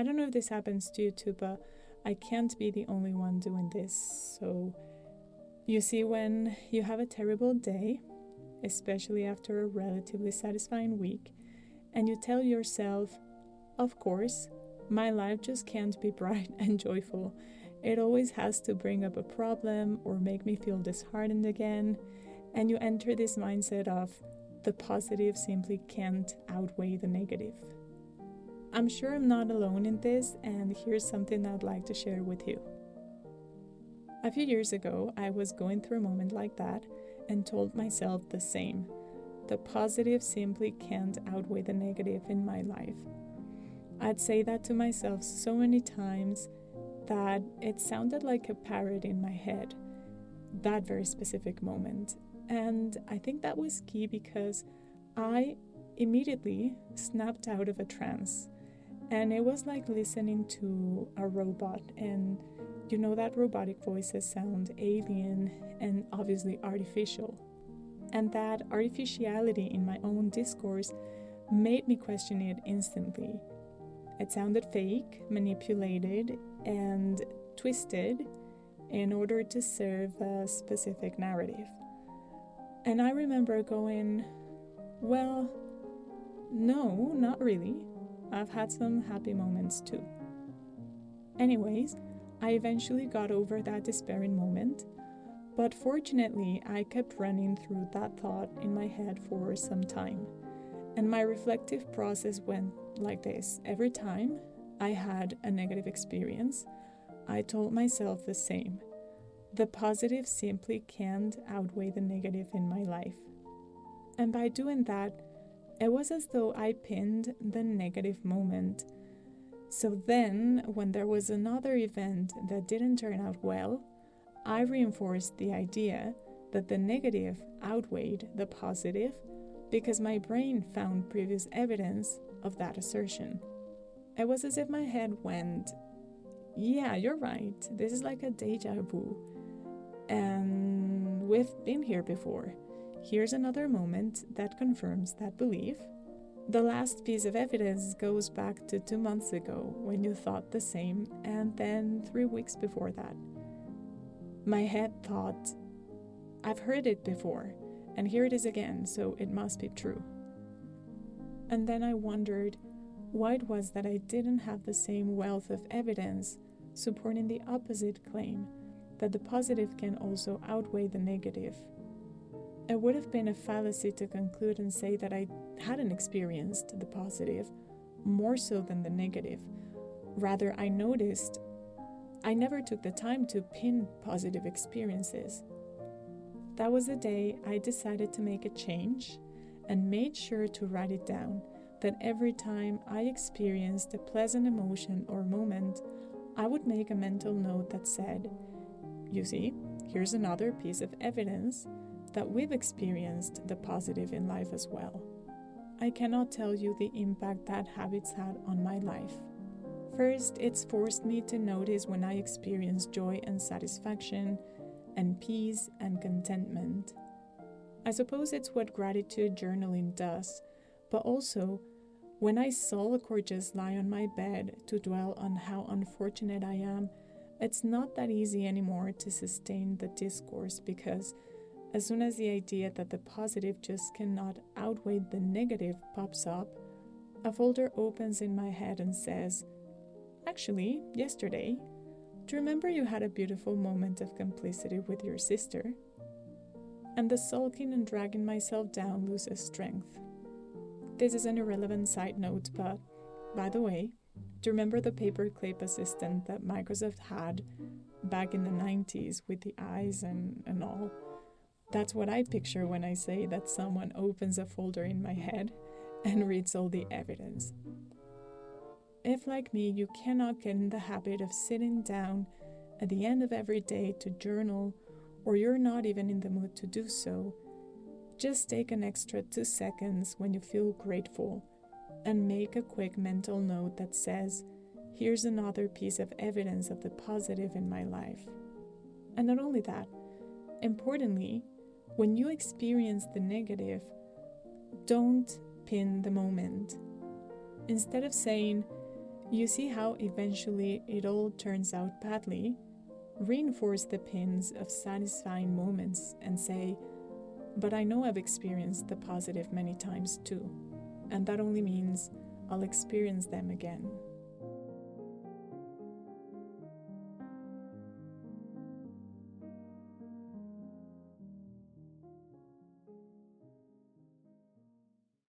I don't know if this happens to you too, but I can't be the only one doing this. So, you see, when you have a terrible day, especially after a relatively satisfying week, and you tell yourself, of course, my life just can't be bright and joyful. It always has to bring up a problem or make me feel disheartened again. And you enter this mindset of the positive simply can't outweigh the negative. I'm sure I'm not alone in this, and here's something I'd like to share with you. A few years ago, I was going through a moment like that and told myself the same. The positive simply can't outweigh the negative in my life. I'd say that to myself so many times that it sounded like a parrot in my head, that very specific moment. And I think that was key because I immediately snapped out of a trance. And it was like listening to a robot, and you know that robotic voices sound alien and obviously artificial. And that artificiality in my own discourse made me question it instantly. It sounded fake, manipulated, and twisted in order to serve a specific narrative. And I remember going, well, no, not really. I've had some happy moments too. Anyways, I eventually got over that despairing moment, but fortunately I kept running through that thought in my head for some time. And my reflective process went like this. Every time I had a negative experience, I told myself the same. The positive simply can't outweigh the negative in my life. And by doing that, it was as though I pinned the negative moment. So then, when there was another event that didn't turn out well, I reinforced the idea that the negative outweighed the positive because my brain found previous evidence of that assertion. It was as if my head went, yeah, you're right, this is like a deja vu. And we've been here before. Here's another moment that confirms that belief. The last piece of evidence goes back to 2 months ago when you thought the same, and then 3 weeks before that. My head thought, I've heard it before, and here it is again, so it must be true. And then I wondered why it was that I didn't have the same wealth of evidence supporting the opposite claim, that the positive can also outweigh the negative. It would have been a fallacy to conclude and say that I hadn't experienced the positive more so than the negative. Rather, I noticed I never took the time to pin positive experiences. That was the day I decided to make a change and made sure to write it down, that every time I experienced a pleasant emotion or moment, I would make a mental note that said, you see, here's another piece of evidence that we've experienced the positive in life as well. I cannot tell you the impact that habit's had on my life. First, it's forced me to notice when I experience joy and satisfaction and peace and contentment. I suppose it's what gratitude journaling does, but also when I sulk or just lie on my bed to dwell on how unfortunate I am, it's not that easy anymore to sustain the discourse, because as soon as the idea that the positive just cannot outweigh the negative pops up, a folder opens in my head and says, actually, yesterday, do you remember you had a beautiful moment of complicity with your sister? And the sulking and dragging myself down loses strength. This is an irrelevant side note, but, by the way, do you remember the paperclip assistant that Microsoft had back in the 90s with the eyes and all? That's what I picture when I say that someone opens a folder in my head and reads all the evidence. If, like me, you cannot get in the habit of sitting down at the end of every day to journal, or you're not even in the mood to do so, just take an extra 2 seconds when you feel grateful and make a quick mental note that says, here's another piece of evidence of the positive in my life. And not only that, importantly, when you experience the negative, don't pin the moment. Instead of saying, You see how eventually it all turns out badly? Reinforce the pins of satisfying moments and say, but I know I've experienced the positive many times too, and that only means I'll experience them again.